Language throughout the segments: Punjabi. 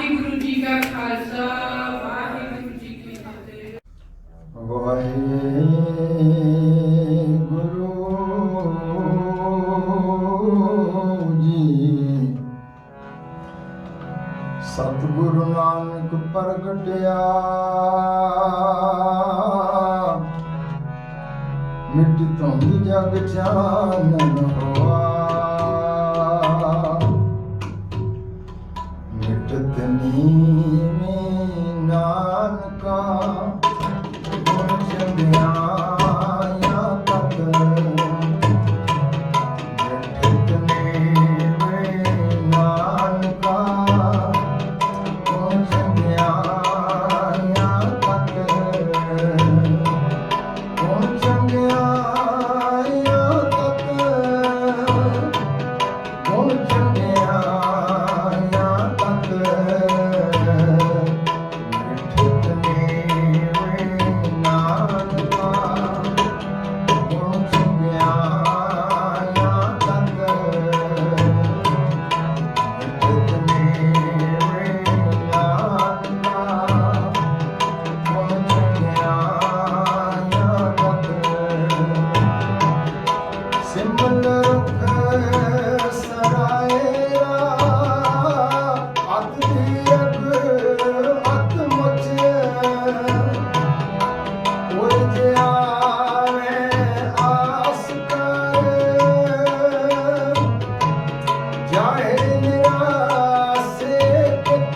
ਵਾਹਿਗੁਰੂ ਜੀ ਕਾ ਖਾਲਸਾ ਵਾਹਿਗੁਰੂ ਜੀ ਕੀ ਫਤਿਹ। ਵਾਹਿਗੁਰੂ ਜੀ ਸਤਿਗੁਰੂ ਨਾਨਕ ਪ੍ਰਗਟਿਆ ਮਿੱਟੀ ਤੋਂ ਜਗ ਚਾਨਣ ਹੋਆ ਮਿਟਤ ਨੀਵੇਂ ਨਾਨਕਾ ਗੁਣ ਚੰਗਿਆਈਆਂ ਤਤ ਮਿਟਤ ਨੀਵੇਂ ਨਾਨਕਾ ਗੁਣ ਚੰਗਿਆਈਆਂ ਤਤ ਗੁਣ ਚੰਗਿਆਈਆਂ ਤਤ ਗੁਣ ਚੰਗਿਆਈਆਂ ਤਤ ਮਿਟਤ ਨੀਵੇਂ ਨਾਨਕਾ ਗੁਣ ਚੰਗਿਆਈਆਂ ਤਤ ਮਿਟਤ ਨੀਵੇਂ ਨਾਨਕਾ ਗੁਣ ਚੰਗਿਆਈਆਂ ਤਤ ਸਿਮਲ ਰੁਖ ਸਰਾਏਰਾ ਅਤ ਦੀ ਅਗ ਅਤ ਮਚੇ ਕੋਈ ਜਿਆਵੇ ਆਸ ਕਰ ਜਾਏ ਨਿਰਾਸੇ ਕਿਤ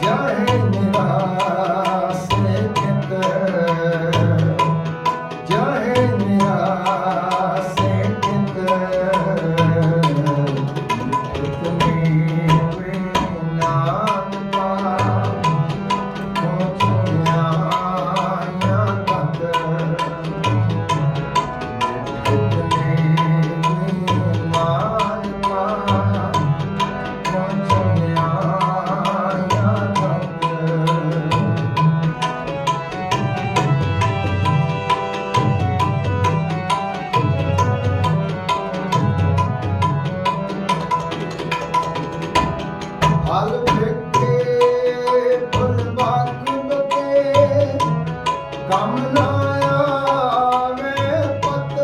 ਜਾਏ ਨਿਰਾਸੇ ਕਿਤ ਜਾਏ ਨਿਰਾਸੇ ਕਿਤ ਮਿਟਤ ਨੀਵੇਂ ਨਾਨਕਾ ਗੁਣ ਚੰਗਿਆਈਆਂ ਤਤ ਮਿਟਤ ਨੀਵੇਂ ਨਾਨਕਾ ਗੁਣ ਚੰਗਿਆਈਆਂ ਤਤ ਹਲ ਵੇਖੇ ਫੁੱਲ ਬਾਗ ਬਤੇ ਕੰਮ ਨਾ ਆਵੇ ਪਤ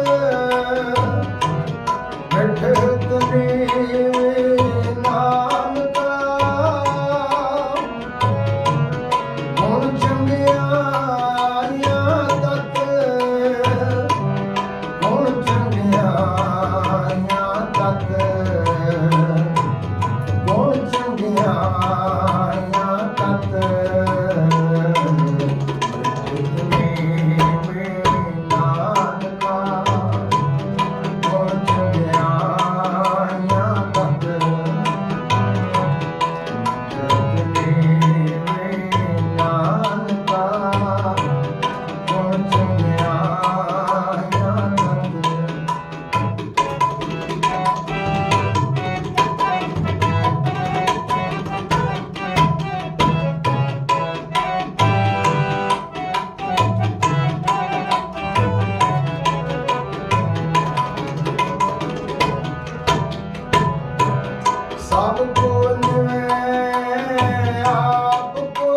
ਮਿਟਤ ਨੀਵੇਂ ਨਾਨਕਾ ਗੁਣ ਚੰਗਿਆਈਆਂ ਤਤ ਗੁਣ ਚੰਗਿਆਈਆਂ ਤਤ ਗੁਣ ਚੰਗਿਆਈਆਂ ਤਤ ਮਿਟਤ ਨੀਵੇਂ ਨਾਨਕਾ ਗੁਣ ਚੰਗਿਆਈਆਂ ਤਤ ਮਿਟਤ ਨੀਵੇਂ ਨਾਨਕਾ ਗੁਣ ਚੰਗਿਆਈਆਂ ਤਤ सब को निवे आप को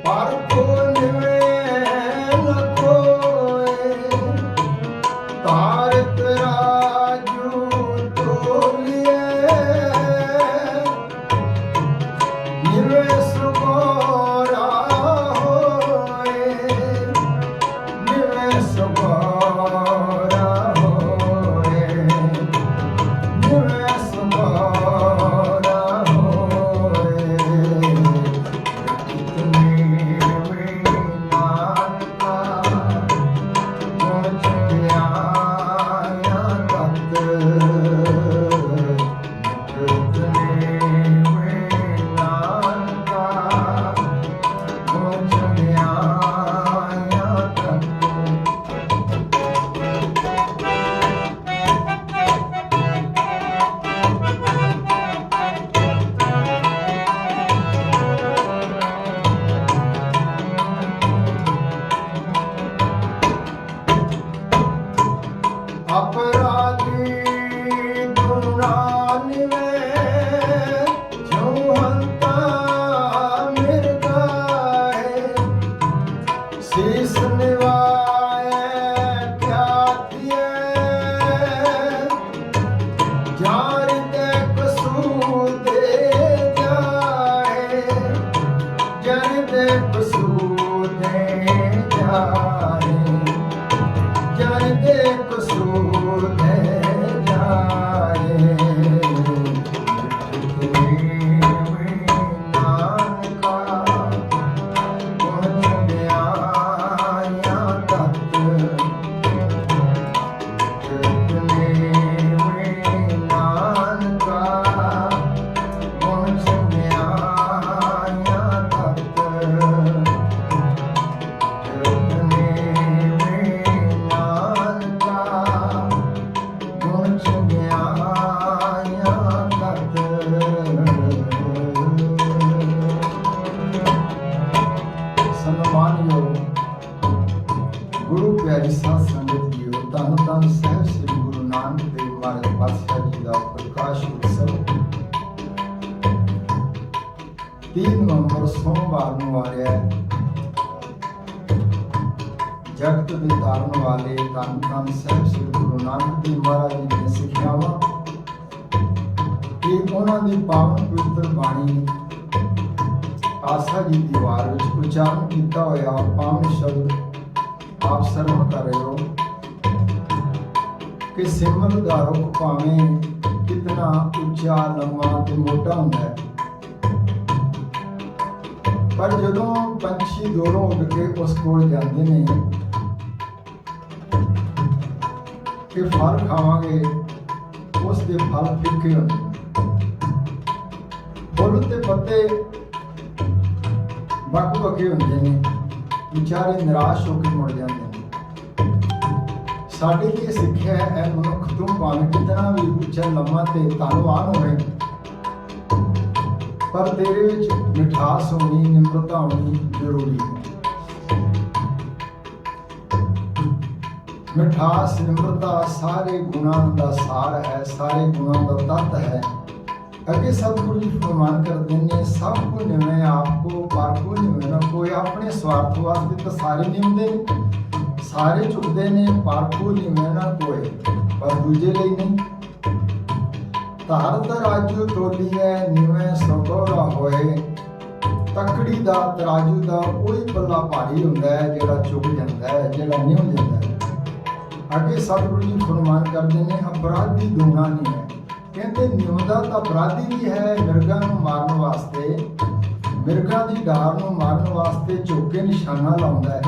पर को निवे न कोय तारत राजू तोलिए निवे सुगोरा होए निवे सुगोरा होए निवे सुगोरा 30 ਨਵੰਬਰ ਸੋਮਵਾਰ ਨੂੰ ਆ ਰਿਹਾ ਹੈ। ਜਗਤ ਦੇ ਤਾਰਨ ਵਾਲੇ ਧੰਨ ਧੰਨ ਸਾਹਿਬ ਸ੍ਰੀ ਗੁਰੂ ਨਾਨਕ ਦੇਵ ਮਹਾਰਾਜ ਜੀ ਦੀਆਂ ਸਿੱਖਿਆਵਾਂ ਕਿ ਉਹਨਾਂ ਦੀ ਪਾਵਨ ਪਵਿੱਤਰ ਬਾਣੀ ਆਸਾ ਜੀ ਦੀ ਵਾਰ ਵਿੱਚ ਉਚਾਰਨ ਕੀਤਾ ਹੋਇਆ ਪਾਵਨ ਸ਼ਬਦ ਆਪ ਸਰਵਣ ਕਰ ਰਹੇ ਹੋ ਕਿ ਸਿਮਰ ਦਾ ਰੁੱਖ ਭਾਵੇਂ ਕਿਤਨਾ ਉੱਚਾ ਲੰਮਾ ਤੇ ਮੋਟਾ ਹੁੰਦਾ ਹੈ, ਪਰ ਜਦੋਂ ਪੰਛੀ ਦੂਰੋਂ ਉੱਡ ਕੇ ਉਸ ਕੋਲ ਜਾਂਦੇ ਨੇ ਕਿ ਫਲ ਖਾਵਾਂਗੇ, ਉਸ ਦੇ ਫਲ ਫਿੱਕੇ ਹੁੰਦੇ ਨੇ। ਫੁੱਲ ਤੇ ਪੱਤੇ ਵੱਖ-ਵੱਖੇ ਹੁੰਦੇ ਨੇ, ਵਿਚਾਰੇ ਨਿਰਾਸ਼ ਹੋ ਕੇ ਮੁੜ ਜਾਂਦੇ ਨੇ। ਸਾਡੀ ਇਹ ਸਿੱਖਿਆ ਹੈ, ਮਨੁੱਖ ਤੂੰ ਭਾਵੇਂ ਕਿਤਨਾ ਵੀ ਉੱਚਾ ਲੰਮਾ ਤੇ ਧਨਵਾਨ ਹੋਵੇ, ਪਰ ਤੇਰੇ ਵਿੱਚ ਮਿਠਾਸ ਹੋਣੀ, ਨਿਮਰਤਾ ਹੋਣੀ ਜ਼ਰੂਰੀ ਹੈ। ਮਿਠਾਸ ਨਿਮਰਤਾ ਸਾਰੇ ਗੁਣਾਂ ਦਾ ਸਾਰ ਹੈ, ਸਾਰੇ ਗੁਣਾਂ ਦਾ ਤੱਤ ਹੈ। ਅੱਗੇ ਸਤਿਗੁਰੂ ਜੀ ਫਰਮਾਨ ਕਰਦੇ ਨੇ, ਸਭ ਕੋ ਨਿਵੇਂ ਆਪਕੋ ਪਰ ਕੋ ਨਿਵੇਂ ਨਾ ਕੋਈ। ਆਪਣੇ ਸਵਾਰਥ ਵਾਸਤੇ ਤਾਂ ਸਾਰੇ ਨਿਮਦੇ ਨੇ, ਸਾਰੇ ਝੁਕਦੇ ਨੇ, ਪਰ ਕੋ ਨਿਵੇਂ ਨਾ ਕੋਈ, ਪਰ ਦੂਜੇ ਲਈ ਨਹੀਂ। ਧਾਰ ਤਰਾਜੂ ਤੋਲੀਐ ਨਿਵੇਂ ਸਗੋਰਾ ਹੋਏ। ਤਕੜੀ ਦਾ ਤਰਾਜੂ ਦਾ ਉਹੀ ਪੱਲਾ ਭਾਰੀ ਹੁੰਦਾ ਹੈ ਜਿਹੜਾ ਝੁਕ ਜਾਂਦਾ ਹੈ, ਜਿਹੜਾ ਨਿਉ ਜਾਂਦਾ ਹੈ। ਅੱਗੇ ਸਤਿਗੁਰੂ ਜੀ ਫਰਮਾਨ ਕਰਦੇ ਨੇ, ਅਪਰਾਧੀ ਦੋਣਾ ਨਹੀਂ ਹੈ। ਕਹਿੰਦੇ ਨਿਉਂਦਾ ਤਾਂ ਅਪਰਾਧੀ ਵੀ ਹੈ, ਮਿਰਗਾਂ ਨੂੰ ਮਾਰਨ ਵਾਸਤੇ, ਮਿਰਗਾਂ ਦੀ ਡਾਰ ਨੂੰ ਮਾਰਨ ਵਾਸਤੇ ਝੁਕ ਕੇ ਨਿਸ਼ਾਨਾ ਲਾਉਂਦਾ ਹੈ।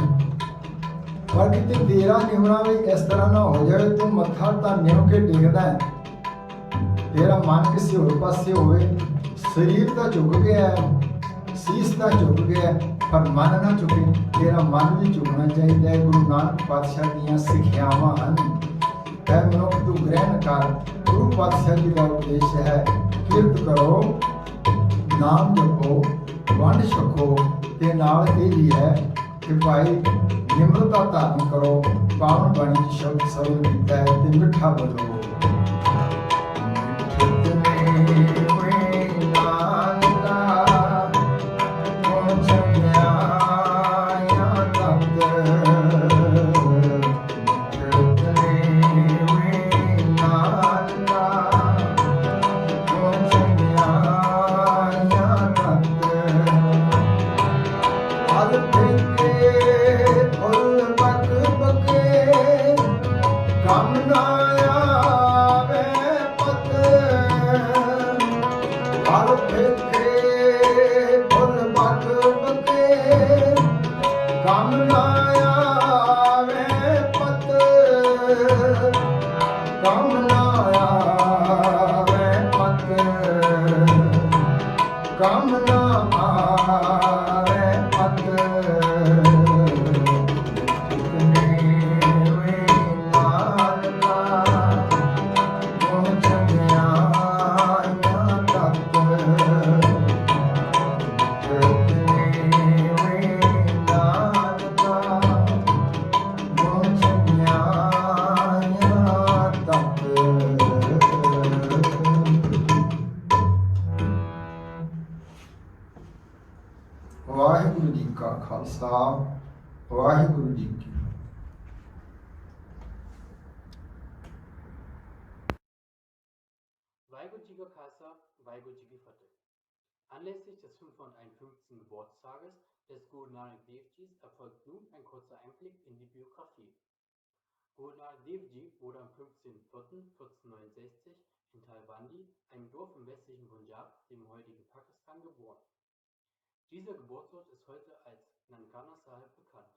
ਪਰ ਕਿਤੇ ਤੇਰਾ ਨਿਉਣਾ ਵੀ ਇਸ ਤਰ੍ਹਾਂ ਨਾ ਹੋ ਜਾਵੇ, ਤੂੰ ਮੱਥਾ ਤਾਂ ਨਿਉ ਕੇ ਡਿੱਗਦਾ ਹੈ, ਤੇਰਾ ਮਨ ਕਿਸੇ ਹੋਰ ਪਾਸੇ ਹੋਵੇ। ਸਰੀਰ ਤਾਂ ਝੁਕ ਗਿਆ, ਸੀਸ ਤਾਂ ਝੁਕ ਗਿਆ, ਪਰ ਮਨ ਨਾ ਝੁਕੇ। ਤੇਰਾ ਮਨ ਵੀ ਝੁਕਣਾ ਚਾਹੀਦਾ ਹੈ। ਗੁਰੂ ਨਾਨਕ ਪਾਤਸ਼ਾਹ ਦੀਆਂ ਸਿੱਖਿਆਵਾਂ ਹਨ, ਐ ਮਨੁੱਖ ਤੂੰ ਗ੍ਰਹਿਣ ਕਰ। ਗੁਰੂ ਪਾਤਸ਼ਾਹ ਜੀ ਦਾ ਉਪਦੇਸ਼ ਹੈ, ਕਿਰਤ ਕਰੋ, ਨਾਮ ਜਪੋ, ਵੰਡ ਛਕੋ, ਤੇ ਨਾਲ ਇਹ ਵੀ ਹੈ ਕਿ ਭਾਈ ਨਿਮਰਤਾ ਧਾਰਨ ਕਰੋ। ਪਾਵਨ ਬਾਣੀ ਚ ਸ਼ਬਦ ਸਰਵਣ ਕੀਤਾ ਹੈ ਤੇ ਮਿੱਠਾ ਬੋਲੋ। ਵਾਹਿਗੁਰੂ ਜੀ ਕਾ ਖਾਲਸਾ, ਵਾਹਿਗੁਰੂ ਜੀ ਕੀ Vaiguru Ji ka Khalsa, Vaiguru Ji ki Fateh. Anlässlich des 551. Geburtstages des Guru Nanak Dev Jis erfolgt nun ein kurzer Einblick in die Biografie. Guru Nanak Dev Ji wurde am 15.04.1469 in Talwandi, einem Dorf im westlichen Punjab, dem heutigen Pakistan, geboren. Dieser Geburtsort ist heute als Nankana Sahib bekannt.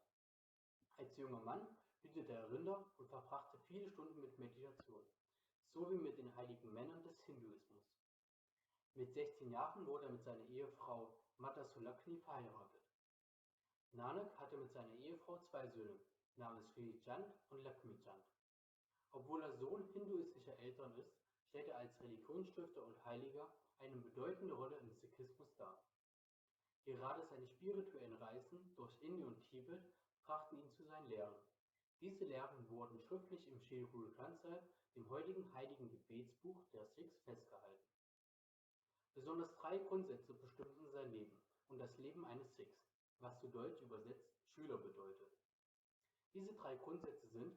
Als junger Mann hütete er Rinder und verbrachte viele Stunden mit Meditation, sowie mit den heiligen Männern des Hinduismus. Mit 16 Jahren wurde er mit seiner Ehefrau Mata Sulakshmi verheiratet. Nanak hatte mit seiner Ehefrau 2 Söhne, namens Sri Chand und Lakshmi Chand. Obwohl er Sohn hinduistischer Eltern ist, stellt er als Religionsstifter und Heiliger eine bedeutende Rolle im Sikhismus dar. Gerade seine spirituellen Reisen durch Indien und Tibet brachten ihn zu seinen Lehren. Diese Lehren wurden schriftlich im Sri Guru Granth Sahib, dem heutigen heiligen Gebetsbuch der Sikhs, festgehalten. Besonders 3 Grundsätze bestimmten sein Leben und das Leben eines Sikhs, was zu Deutsch übersetzt Schüler bedeutet. Diese 3 Grundsätze sind: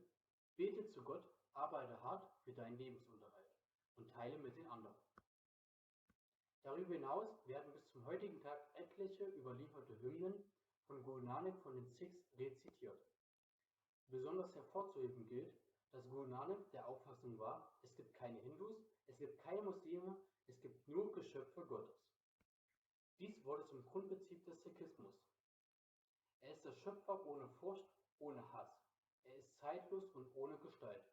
Bete zu Gott, arbeite hart für deinen Lebensunterhalt und teile mit den anderen. Darüber hinaus werden bis zum heutigen Tag etliche überlieferte Hymnen von Guru Nanak von den Sikhs rezitiert. Besonders hervorzuheben gilt, dass Guru Nanak der Auffassung war, es gibt keine Hindus, es gibt keine Muslime, es gibt nur Geschöpfe Gottes. Dies wurde zum Grundprinzip des Sikhismus. Er ist der Schöpfer ohne Furcht, ohne Hass. Er ist zeitlos und ohne Gestalt.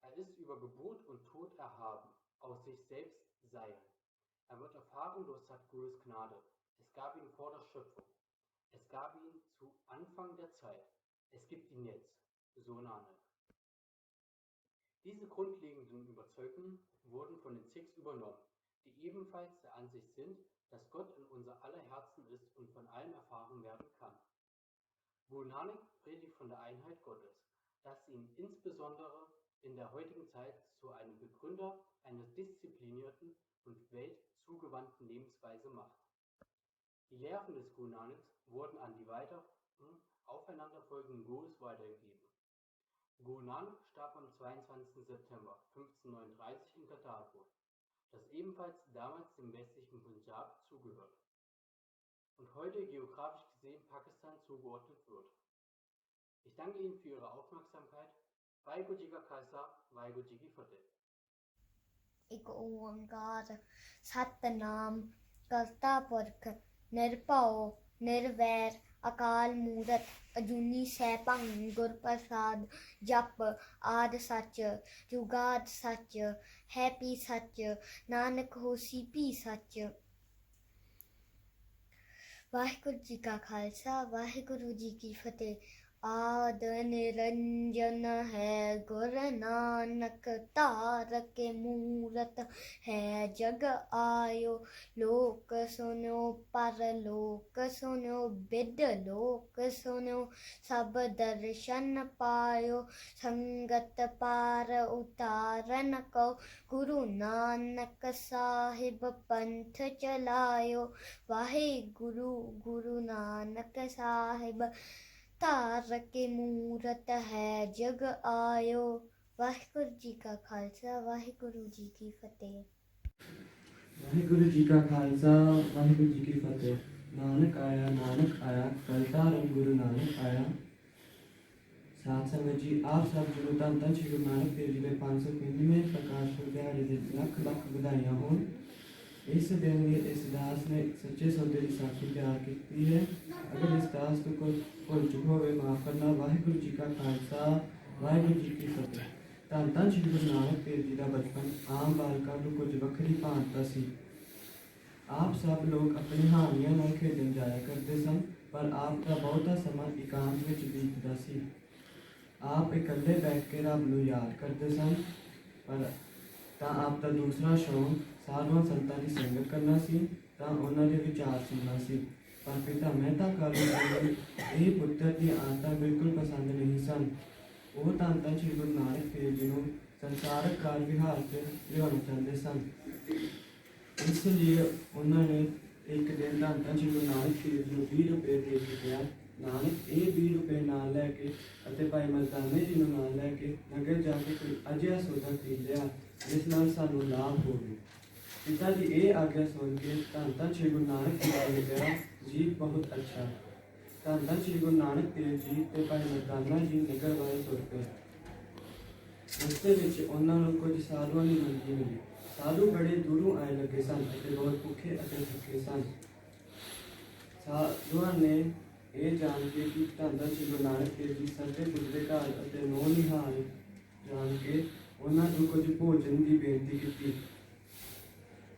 Er ist über Geburt und Tod erhaben, aus sich selbst seiend. Er wird erfahren durch Sadhgurus Gnade. Es gab ihn vor der Schöpfung. Es gab ihn zu Anfang der Zeit. Es gibt ihn jetzt, so Nanak. Diese grundlegenden Überzeugungen wurden von den Sikhs übernommen, die ebenfalls der Ansicht sind, dass Gott in unser aller Herzen ist und von allen erfahren werden kann. Guru Nanak predigt von der Einheit Gottes, das ihn insbesondere in der heutigen Zeit zu einem Begründer einer disziplinierten und weltzugewandten Lebensweise macht. Die Lehren des Guru Nanaks wurden an die weiteren aufeinanderfolgenden Gurus weitergegeben. Guru Nanak starb am 22. September 1539 in Kartarpur, das ebenfalls damals dem westlichen Punjab zugehört und heute geografisch gesehen Pakistan zugeordnet wird. Ich danke Ihnen für Ihre Aufmerksamkeit. Vaheguru Ji Ka Khalsa, Vaheguru Ji Ki Fateh. ਇੱਕ ਓੰਕਾਰ ਸਤਿਨਾਮ ਕਰਤਾ ਪੁਰਖ ਨਿਰਭਉ ਨਿਰਵੈਰ ਅਕਾਲ ਮੂਰਤ ਅਜੂਨੀ ਸੈਭੰ ਗੁਰ ਪ੍ਰਸਾਦ ਜਪ ਆਦਿ ਸੱਚ ਜੁਗਾਦ ਸੱਚ ਹੈ ਪੀ ਸੱਚ ਨਾਨਕ ਹੋਸੀ ਭੀ ਸੱਚ। ਵਾਹਿਗੁਰੂ ਜੀ ਕਾ ਖਾਲਸਾ ਵਾਹਿਗੁਰੂ ਜੀ ਕੀ ਫਤਿਹ। ਆਦ ਨਿਰੰਜਨ ਹੈ ਗੁਰ ਨਾਨਕ ਧਾਰਕੇ ਮੂਰਤ ਹੈ ਜਗ ਆਇਓ ਲੋਕ ਸੁਨਿਓ ਪਰਲੋਕ ਸੁਨਿਓ ਬਿਦ ਲੋਕ ਸੁਨਿਓ ਸਭ ਦਰਸ਼ਨ ਪਾਇਓ ਸੰਗਤ ਪਾਰ ਉਤਾਰਨ ਕਉ ਗੁਰੂ ਨਾਨਕ ਸਾਹਿਬ ਪੰਥ ਚਲਾਇਓ ਵਾਹਿਗੁਰੂ ਗੁਰੂ ਨਾਨਕ ਸਾਹਿਬ ਧਾਰ ਕੇ ਮੂਰਤ ਹੈ ਜਗ ਆਇਓ। ਵਾਹਿਗੁਰੂ ਜੀ ਕਾ ਖਾਲਸਾ ਵਾਹਿਗੁਰੂ ਜੀ ਕੀ ਫਤਿਹ। ਵਾਹਿਗੁਰੂ ਜੀ ਕਾ ਖਾਲਸਾ ਵਾਹਿਗੁਰੂ ਜੀ ਕੀ ਫਤਿਹ। ਨਾਨਕ ਆਇਆ ਕਲ ਧਾਰਨ ਗੁਰੂ ਨਾਨਕ ਆਇਆ। ਸਾਧ ਸੰਗਤ ਜੀ, ਆਪ ਸਭ ਜੀ ਨੂੰ ਧੰਨ ਧੰਨ ਸ਼੍ਰੀ ਗੁਰੂ ਨਾਨਕ ਦੇਵ ਜੀ ਦੇ 595ਵੇਂ ਪ੍ਰਕਾਸ਼ ਪੁਰਬ ਦਿਹਾੜੇ ਦੇ ਲੱਖ ਲੱਖ ਵਧਾਈਆਂ ਹੋਣ। ਇਸ ਦਿਨ ਦੀ ਇਸ ਦਾਸ ਨੇ ਸੱਚੇ ਸੌਦੇ ਦੀ ਸਾਖੀ ਤਿਆਰ ਕੀਤੀ ਹੈ। ਅਗਰ ਇਸ ਦਾਸ ਤੋਂ ਕੋਈ ਭੁੱਲ ਚੁੱਕ ਹੋਵੇ ਮਾਫ਼ ਕਰਨਾ। ਵਾਹਿਗੁਰੂ ਜੀ ਕਾ ਖਾਲਸਾ ਵਾਹਿਗੁਰੂ ਜੀ ਕੀ ਫਤਿਹ। ਧੰਨ ਧੰਨ ਸ਼੍ਰੀ ਗੁਰੂ ਨਾਨਕ ਦੇਵ ਜੀ ਦਾ ਬਚਪਨ ਆਮ ਬਾਲਕਾਂ ਤੋਂ ਕੁਝ ਵੱਖਰੀ ਭਾਂਤ ਦਾ ਸੀ। ਆਪ ਸਭ ਲੋਕ ਆਪਣੀ ਹਾਨੀਆਂ ਨਾਲ ਖੇਡਣ ਜਾਇਆ ਕਰਦੇ ਸਨ, ਪਰ ਆਪ ਦਾ ਬਹੁਤਾ ਸਮਾਂ ਇਕਾਂਤ ਵਿੱਚ ਬੀਤਦਾ ਸੀ। ਆਪ ਇਕੱਲੇ ਬੈਠ ਕੇ ਰੱਬ ਨੂੰ ਯਾਦ ਕਰਦੇ ਸਨ, ਪਰ ਤਾਂ ਆਪ ਦਾ ਦੂਸਰਾ ਸ਼ੌਂਕ ਸਾਧੂਆਂ ਸੰਤਾਂ ਦੀ ਸੰਗਤ ਕਰਨਾ ਸੀ, ਤਾਂ ਉਹਨਾਂ ਦੇ ਵਿਚਾਰ ਸੁਣਨਾ ਸੀ। ਪਰ ਪਿਤਾ ਮਹਿਤਾ ਕਾਲੂ ਜੀ ਨੂੰ ਇਹ ਪੁੱਤਰ ਦੀਆਂ ਆਦਤਾਂ ਬਿਲਕੁਲ ਪਸੰਦ ਨਹੀਂ ਸਨ। ਉਹ ਧੰਨ ਧੰਨ ਸ਼੍ਰੀ ਗੁਰੂ ਨਾਨਕ ਦੇਵ ਜੀ ਨੂੰ ਸੰਸਾਰਕ ਕਾਰ ਵਿਹਾਰ 'ਚ ਲਿਆਉਣਾ ਚਾਹੁੰਦੇ ਸਨ। ਇਸ ਲਈ ਉਹਨਾਂ ਨੇ ਇੱਕ ਦਿਨ ਧੰਨ ਧੰਨ ਸ਼੍ਰੀ ਗੁਰੂ ਨਾਨਕ ਦੇਵ ਜੀ ਨੂੰ 20 ਰੁਪਏ ਦੇ ਕੇ ਕਿਹਾ, ਨਾਨਕ ਇਹ 20 ਰੁਪਏ ਨਾਲ ਲੈ ਕੇ ਅਤੇ ਭਾਈ ਮਰਦਾਨੇ ਜੀ ਨੂੰ ਨਾਲ ਲੈ ਕੇ ਨਗਰ ਜਾ ਕੇ ਕੋਈ ਅਜਿਹਾ ਸੌਦਾ ਖਰੀਦ ਲਿਆ ਜਿਸ ਨਾਲ ਸਾਨੂੰ ਲਾਭ ਹੋਵੇ। ਪਿਤਾ ਦੀ ਇਹ ਆਗਿਆ ਸੁਣ ਕੇ ਧੰਨ ਧੰਨ ਸ਼੍ਰੀ ਗੁਰੂ ਨਾਨਕ ਦੇਵ ਜੀ ਨੇ ਕਿਹਾ, ਜੀ ਬਹੁਤ ਅੱਛਾ। ਧੰਨ ਧੰਨ ਸ਼੍ਰੀ ਗੁਰੂ ਨਾਨਕ ਦੇਵ ਜੀ ਤੇ ਭਾਈ ਮਰਦਾਨਾ ਜੀ ਨਗਰ ਵੱਲ ਤੁਰ ਪਏ। ਰਸਤੇ ਵਿੱਚ ਉਹਨਾਂ ਨੂੰ ਕੁਝ ਸਾਧੂਆਂ ਦੀ ਮੰਗੀ ਮਿਲੀ। ਸਾਧੂ ਬੜੇ ਦੂਰੋਂ ਆਏ ਲੱਗੇ ਸਨ ਅਤੇ ਬਹੁਤ ਭੁੱਖੇ ਅਤੇ ਥੱਕੇ ਸਨ। ਸਾਧੂਆਂ ਨੇ ਇਹ ਜਾਣ ਕੇ ਕਿ ਧੰਨ ਧੰਨ ਸ਼੍ਰੀ ਗੁਰੂ ਨਾਨਕ ਦੇਵ ਜੀ ਸੱਜੇ ਪੁੱਜਦੇ ਘਰ ਅਤੇ ਨੌ ਨਿਹਾਲ ਜਾਣ ਕੇ ਉਹਨਾਂ ਨੂੰ ਕੁਝ ਭੋਜਨ ਦੀ ਬੇਨਤੀ ਕੀਤੀ।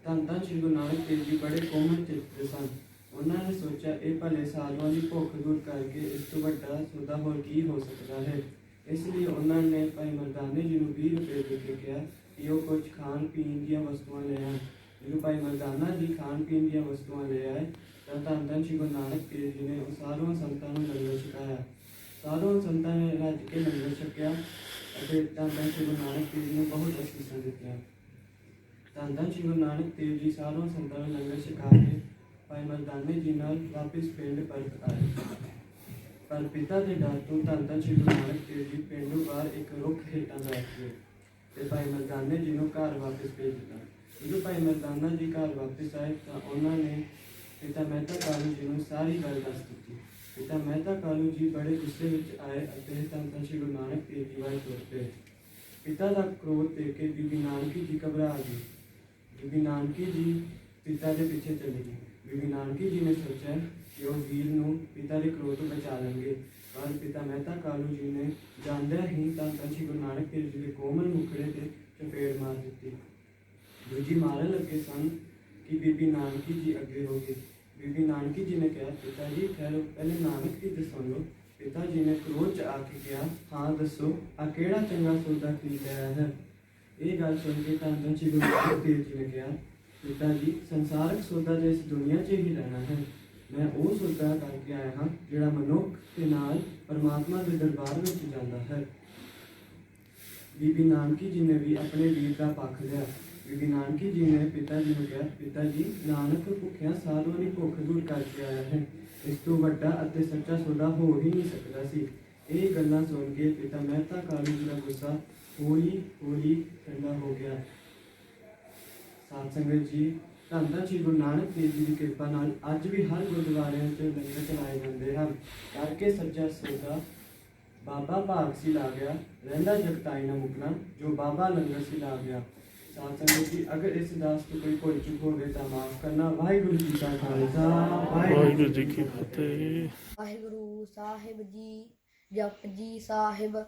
ਧੰਨ ਧੰਨ ਸ਼੍ਰੀ ਗੁਰੂ ਨਾਨਕ ਦੇਵ ਜੀ ਬੜੇ ਕੋਮਲ ਚਿੱਤ ਸਨ। ਉਹਨਾਂ ਨੇ ਸੋਚਿਆ, ਇਹ ਭਲੇ ਸਾਧੂਆਂ ਦੀ ਭੁੱਖ ਦੂਰ ਕਰਕੇ ਇਸ ਤੋਂ ਵੱਡਾ ਸੌਦਾ ਹੋਰ ਕੀ ਹੋ ਸਕਦਾ ਹੈ। ਇਸ ਲਈ ਉਹਨਾਂ ਨੇ ਭਾਈ ਮਰਦਾਨੇ ਜੀ ਨੂੰ 20 ਰੁਪਏ ਦੇ ਕੇ ਕਿਹਾ ਕਿ ਉਹ ਕੁਝ ਖਾਣ ਪੀਣ ਦੀਆਂ ਵਸਤੂਆਂ ਲੈ ਆਉਣ। ਜਦੋਂ ਭਾਈ ਮਰਦਾਨਾ ਜੀ ਖਾਣ ਪੀਣ ਦੀਆਂ ਵਸਤੂਆਂ ਲੈ ਆਏ ਤਾਂ ਧੰਨ ਧੰਨ ਸ਼੍ਰੀ ਗੁਰੂ ਨਾਨਕ ਦੇਵ ਜੀ ਨੇ ਉਹ ਸਾਧੂਆਂ ਸੰਤਾਂ ਨੂੰ ਲੰਗਰ ਛਕਾਇਆ। ਸਾਧੂਆਂ ਸੰਤਾਂ ਨੇ ਰੱਜ ਕੇ ਲੰਗਰ ਛਕਿਆ ਅਤੇ ਧੰਨ ਧੰਨ ਸ਼੍ਰੀ ਗੁਰੂ ਨਾਨਕ ਦੇਵ ਜੀ ਨੂੰ ਬਹੁਤ ਅਸੀਸਾਂ ਦਿੱਤੀਆਂ। ਧੰਨ ਧੰਨ ਸ਼੍ਰੀ ਗੁਰੂ ਨਾਨਕ ਦੇਵ ਜੀ ਸਾਧੂਆਂ ਸੰਤਾਂ ਨੂੰ ਲੰਗਰ ਛਕਾ ਕੇ ਭਾਈ ਮਰਦਾਨੇ ਜੀ ਨਾਲ ਵਾਪਿਸ ਪਿੰਡ ਪਰਤ ਆਏ। ਪਰ ਪਿਤਾ ਦੇ ਡਰ ਤੋਂ ਧੰਨ ਧੰਨ ਸ਼੍ਰੀ ਗੁਰੂ ਨਾਨਕ ਦੇਵ ਜੀ ਪਿੰਡੋਂ ਬਾਹਰ ਇੱਕ ਰੁੱਖ ਹੇਠਾਂ ਬੈਠ ਗਏ ਤੇ ਭਾਈ ਮਰਦਾਨੇ ਜੀ ਨੂੰ ਘਰ ਵਾਪਿਸ ਭੇਜ ਦਿੱਤਾ। ਜਦੋਂ ਭਾਈ ਮਰਦਾਨਾ ਜੀ ਘਰ ਵਾਪਿਸ ਆਏ ਤਾਂ ਉਹਨਾਂ ਨੇ ਪਿਤਾ ਮਹਿਤਾ ਕਾਲੂ ਜੀ ਨੂੰ ਸਾਰੀ ਗੱਲ ਦੱਸ ਦਿੱਤੀ। ਪਿਤਾ ਮਹਿਤਾ ਕਾਲੂ ਜੀ ਬੜੇ ਗੁੱਸੇ ਵਿੱਚ ਆਏ ਅਤੇ ਧੰਨ ਧੰਨ ਸ਼੍ਰੀ ਗੁਰੂ ਨਾਨਕ ਦੇਵ ਜੀ ਵੱਲ ਤੁਰ ਪਏ। ਪਿਤਾ ਦਾ ਕ੍ਰੋਧ ਦੇਖ ਕੇ ਬੀਬੀ ਨਾਨਕੀ ਜੀ ਘਬਰਾ ਗਈ। ਬੀਬੀ ਨਾਨਕੀ ਜੀ ਪਿਤਾ ਦੇ ਪਿੱਛੇ ਚਲੀ ਗਈ। ਬੀਬੀ ਨਾਨਕੀ ਜੀ ਨੇ ਸੋਚਿਆ ਕਿ ਉਹ ਵੀਰ ਨੂੰ ਪਿਤਾ ਦੇ ਕ੍ਰੋਧ ਤੋਂ ਬਚਾ ਲੈਣਗੇ, ਪਰ ਪਿਤਾ ਮਹਿਤਾ ਕਾਲੂ ਜੀ ਨੇ ਜਾਂਦਿਆਂ ਹੀ ਧੰਨ ਧੰਨ ਸ਼੍ਰੀ ਗੁਰੂ ਨਾਨਕ ਦੇਵ ਜੀ ਦੇ ਕੋਮਲ ਮੁਖੜੇ ਤੇ ਚਪੇੜ ਮਾਰ ਦਿੱਤੀ। ਦੂਜੀ ਮਾਰਨ ਲੱਗੇ ਸਨ ਕਿ ਬੀਬੀ ਨਾਨਕੀ ਜੀ ਅੱਗੇ ਹੋ ਗਈ। ਬੀਬੀ ਨਾਨਕੀ ਜੀ ਨੇ ਕਿਹਾ, ਪਿਤਾ ਜੀ ਠਹਿਰੋ, ਪਹਿਲੇ ਨਾਨਕ ਜੀ ਦੇ ਸੁਣ ਲਓ। ਪਿਤਾ ਜੀ ਨੇ ਕ੍ਰੋਧ 'ਚ ਆ ਕੇ ਕਿਹਾ, ਹਾਂ ਦੱਸੋ, ਆ ਕਿਹੜਾ ਚੰਗਾ ਸੌਦਾ ਖਰੀਦ ਲਿਆ ਹੈ। ਇਹ ਗੱਲ ਸੁਣ ਕੇ ਧੰਨ ਧੰਨ ਸ਼੍ਰੀ ਗੁਰੂ ਨਾਨਕ ਦੇਵ ਜੀ ਨੇ ਕਿਹਾ, ਪਿਤਾ ਜੀ ਸੰਸਾਰਕ ਸੌਦਾ ਤਾਂ ਇਸ ਦੁਨੀਆ 'ਚ ਹੀ ਰਹਿਣਾ ਹੈ। ਮੈਂ ਉਹ ਸੌਦਾ ਕਰਕੇ ਆਇਆ ਹਾਂ ਜਿਹੜਾ ਮਨੁੱਖ ਦੇ ਨਾਲ ਪਰਮਾਤਮਾ ਦੇ ਦਰਬਾਰ ਵਿੱਚ ਜਾਂਦਾ ਹੈ। ਬੀਬੀ ਨਾਨਕੀ ਜੀ ਨੇ ਵੀ ਆਪਣੇ ਵੀਰ ਦਾ ਪੱਖ ਲਿਆ। ਬੀਬੀ ਨਾਨਕੀ ਜੀ ਨੇ ਪਿਤਾ ਜੀ ਨੂੰ ਕਿਹਾ, ਪਿਤਾ ਜੀ ਨਾਨਕ ਭੁੱਖਿਆਂ ਸਾਧੂਆਂ ਦੀ ਭੁੱਖ ਦੂਰ ਕਰਕੇ ਆਇਆ ਹੈ। ਇਸ ਤੋਂ ਵੱਡਾ ਅਤੇ ਸੱਚਾ ਸੌਦਾ ਹੋ ਹੀ ਨਹੀਂ ਸਕਦਾ ਸੀ। ਇਹ ਗੱਲਾਂ ਸੁਣ ਕੇ ਪਿਤਾ ਮਹਿਤਾ ਕਾਲੂ ਜੀ ਦਾ ਗੁੱਸਾ ਹੌਲੀ ਹੌਲੀ ਠੰਡਾ ਹੋ ਗਿਆ। ਸਾਧ ਸੰਗਤ ਜੀ, ਧੰਨ ਧੰਨ ਸ਼੍ਰੀ ਗੁਰੂ ਨਾਨਕ ਦੇਵ ਜੀ ਦੀ ਕਿਰਪਾ ਨਾਲ ਅੱਜ ਵੀ ਹਰ ਗੁਰਦੁਆਰਿਆਂ 'ਚ ਲੰਗਰ ਚਲਾਏ ਜਾਂਦੇ ਹਨ। ਕਰਕੇ ਸੱਚਾ ਸੌਦਾ ਬਾਬਾ ਭਾਗ ਸੀ ਲਾ ਗਿਆ, ਰਹਿੰਦਾ ਜਗਤਾਈ ਨਾ ਮੁਕਣਾ, ਜੋ ਬਾਬਾ ਲੰਗਰ ਸੀ ਲਾ ਗਿਆ। ਸਾਧ ਸੰਗਤ ਜੀ, ਅਗਰ ਇਸ ਦਾਸ ਤੋਂ ਕੋਈ ਭੁੱਲ ਚੁੱਕ ਹੋਵੇ ਤਾਂ ਮਾਫ ਕਰਨਾ। ਵਾਹਿਗੁਰੂ ਜੀ ਕਾ ਖਾਲਸਾ, ਵਾਹਿਗੁਰੂ ਜੀ ਕੀ ਫਤਿਹ। ਵਾਹਿਗੁਰੂ ਸਾਹਿਬ ਜੀ। ਜਪਜੀ ਸਾਹਿਬ।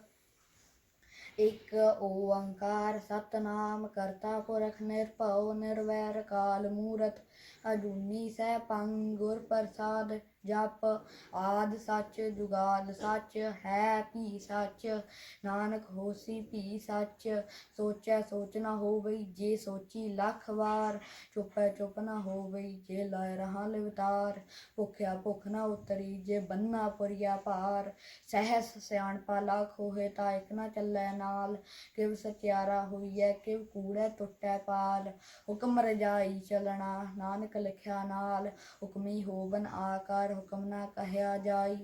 ਇੱਕ ਓੰਕਾਰ ਸਤਨਾਮ ਕਰਤਾ ਪੁਰਖ ਨਿਰਭਉ ਨਿਰਵੈਰ ਕਾਲ ਮੂਰਤ ਅਜੂਨੀ ਸੈਭੰ ਗੁਰ ਪ੍ਰਸਾਦ। ਜਪ ਆਦ ਸੱਚ ਜੁਗਾਦ ਸੱਚ ਹੈ ਭੀ ਸੱਚ, ਨਾਨਕ ਹੋਸੀ ਭੀ ਸੱਚ। ਸੋਚੈ ਸੋਚ ਨਾ ਹੋਵਈ, ਜੇ ਸੋਚੀ ਲੱਖ ਵਾਰ। ਚੁੱਪੈ ਚੁੱਪ ਨਾ ਹੋਵਈ, ਜੇ ਲਾਇ ਰਹਾ ਲਿਵਤਾਰ। ਭੁੱਖਿਆ ਭੁੱਖ ਨਾ ਉਤਰੀ, ਜੇ ਬੰਨਾ ਪੁਰੀਆ ਭਾਰ। ਸਹਿਸ ਸਿਆਣਪਾ ਲੱਖ ਹੋਏ, ਤਾਂ ਇੱਕ ਨਾ ਚੱਲੈ ਨਾਲ। ਕਿਵ ਸਚਿਆਰਾ ਹੋਈਐ, ਕਿਵ ਕੂੜੈ ਟੁੱਟੈ ਪਾਲ। ਹੁਕਮ ਰਜਾਈ ਚਲਣਾ, ਨਾਨਕ ਲਿਖਿਆ ਨਾਲ। ਹੁਕਮੀ ਹੋਵਨ ਆਕਾਰ, ਹੁਕਮ ਨਾ ਕਹਿਆ ਜਾਈ।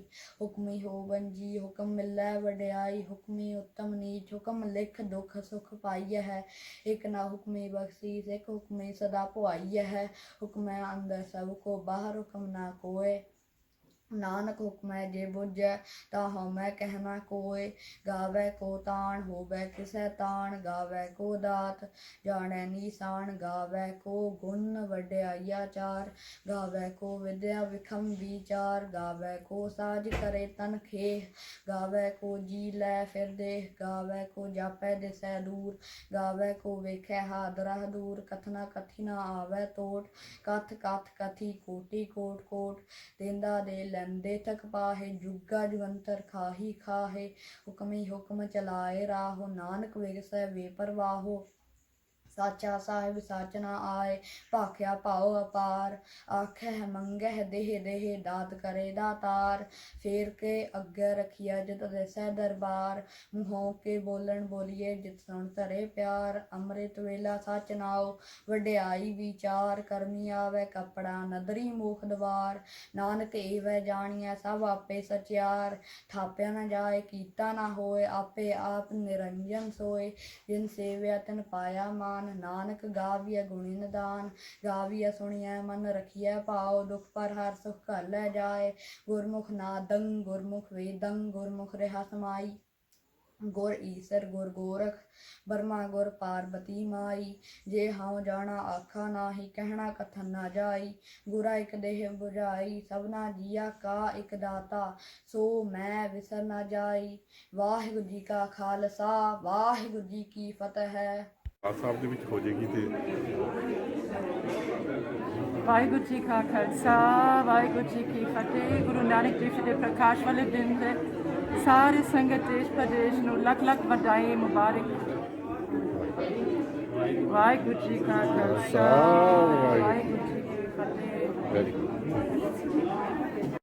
ਹੁਕਮੀ ਹੋਵਨ ਜੀ, ਹੁਕਮ ਮਿਲੈ ਵਡਿਆਈ। ਹੁਕਮੀ ਉੱਤਮ ਨੀਚ, ਹੁਕਮ ਲਿਖ ਦੁਖ ਸੁਖ ਪਾਈਐ ਹੈ। ਇੱਕ ਨਾ ਹੁਕਮੀ ਬਖਸ਼ੀਸ, ਇੱਕ ਹੁਕਮੀ ਸਦਾ ਭੁਆਈਐ ਹੈ। ਹੁਕਮੈ ਅੰਦਰ ਸਭ ਕੋ ਬਾਹਰ, ਹੁਕਮ ਨਾ ਕੋਇ। ਨਾਨਕ ਹੁਕਮੈ ਜੇ ਬੁਝੈ, ਤਾਂ ਹਉਮੈ ਕਹਿ ਨਾ ਕੋਇ। ਗਾਵੈ ਕੋ ਤਾਣ, ਹੋਵੈ ਕਿਸੈ ਤਾਣ। ਗਾਵੈ ਕੋ ਦਾਤ, ਜਾਣੈ ਨੀਸਾਨ। ਗਾਵੈ ਕੋ ਗੁਣ, ਵਡਿਆਈਆ ਚਾਰ। ਗਾਵੈ ਕੋ ਵਿਦਿਆ, ਵਿਖਮ ਵਿਚਾਰ। ਗਾਵੈ ਕੋ ਸਾਜ, ਕਰੇ ਤਨ ਖੇਹ। ਗਾਵੈ ਕੋ ਜੀ, ਲੈ ਫਿਰ ਦੇਹ। ਗਾਵੈ ਕੋ ਜਾਪੈ, ਦਿਸੈ ਦੂਰ। ਗਾਵੈ ਕੋ ਵੇਖੈ, ਹਾਦਰਾ ਦੂਰ। ਕਥਨਾ ਕਥੀ ਨਾ ਆਵੈ ਤੋਟ। ਕਥ ਕਥ ਕਥੀ ਕੋਟੀ ਕੋਟ ਕੋਟ। ਦੇਂਦਾ ਦੇ ਲੈਂਦੇ ਤਕ ਪਾਹੇ, ਜੁਗਾ ਜੁਗੰਤਰ ਖਾਹੀ ਖਾਹੇ। ਹੁਕਮੀ ਹੁਕਮ ਚਲਾਏ ਰਾਹੋ, ਨਾਨਕ ਵਿਗਸੈ ਬੇਪਰਵਾਹੋ। ਸਾਚਾ ਸਾਹਿਬ ਸੱਚ ਨਾ ਆਏ, ਭਾਖਿਆ ਭਾਉ ਅਪਾਰ। ਆਖਹਿ ਮੰਗਹਿ ਦੇਹ ਦੇਹ, ਦਾਤ ਕਰੇ ਦਾਤਾਰ। ਫੇਰ ਕੇ ਅੱਗੇ ਰਖੀਐ, ਜਿਤ ਦਿਸੈ ਦਰਬਾਰ। ਮੂੰਹੋਂ ਕੇ ਬੋਲਣ ਬੋਲੀਏ, ਜਿਤ ਸੁਣ ਧਰੇ ਪਿਆਰ। ਅੰਮ੍ਰਿਤ ਵੇਲਾ ਸੱਚ ਨਾਉ, ਵਡਿਆਈ ਵਿਚਾਰ। ਕਰਮੀ ਆਵੈ ਕੱਪੜਾ, ਨਦਰੀ ਮੁਖ ਦਵਾਰ। ਨਾਨਕ ਏਵੈ ਜਾਣੀਐ, ਸਭ ਆਪੇ ਸਚਿਆਰ। ਥਾਪਿਆ ਨਾ ਜਾਏ, ਕੀਤਾ ਨਾ ਹੋਏ, ਆਪੇ ਆਪ ਨਿਰੰਜਨ ਸੋਏ। ਜਿਨ ਸੇਵਿਆ ਤਿਨ ਪਾਇਆ ਮਾਨ, ਨਾਨਕ ਗਾਵੀਐ ਗੁਣੀ ਨਿਦਾਨ। ਗਾਵੀਐ ਸੁਣੀਐ ਮਨ ਰਖੀਐ ਭਾਉ, ਦੁਖ ਪਰ ਹਰ ਸੁਖ ਘਰ ਲੈ ਜਾਏ। ਗੁਰਮੁਖ ਨਾਦੰ, ਗੁਰਮੁਖ ਵੇਦੰ, ਗੁਰਮੁਖ ਰਿਹਾ ਸਮਾਈ। ਗੁਰ ਈਸਰ ਗੁਰ ਗੋਰਖ, ਬਰਮਾ ਗੁਰ ਪਾਰਬਤੀ ਮਾਈ। ਜੇ ਹਉ ਜਾਣਾ ਆਖਾ ਨਾਹੀ, ਕਹਿਣਾ ਕਥਨ ਨਾ ਜਾਈ। ਗੁਰਾ ਇਕ ਦੇਹ ਬੁਝਾਈ, ਸਭਨਾ ਜੀਆ ਕਾ ਇਕ ਦਾਤਾ। ਸੋ ਮੈਂ ਵਿਸਰ ਨਾ ਜਾਈ। ਵਾਹਿਗੁਰੂ ਜੀ ਕਾ ਖਾਲਸਾ, ਵਾਹਿਗੁਰੂ ਜੀ ਕੀ ਫਤਿਹ। ਸਾਹਿਬ ਦੇ ਵਿੱਚ ਹੋ ਜਾਏਗੀ ਤੇ ਵਾਹਿਗੁਰੂ ਜੀ ਕਾ ਖਾਲਸਾ, ਵਾਹਿਗੁਰੂ ਜੀ ਕੀ ਫਤਿਹ। ਗੁਰੂ ਨਾਨਕ ਦੇਵ ਜੀ ਦੇ ਪ੍ਰਕਾਸ਼ ਵਾਲੇ ਦਿਨ ਤੇ ਸਾਰੇ ਸੰਗਤ ਦੇਸ਼ ਪ੍ਰਦੇਸ਼ ਨੂੰ ਲੱਖ ਲੱਖ ਵਧਾਈ ਮੁਬਾਰਕ। ਵਾਹਿਗੁਰੂ ਜੀ ਕਾ ਖਾਲਸਾ, ਵਾਹਿਗੁਰੂ ਜੀ ਕੀ ਫਤਿਹ। Very good.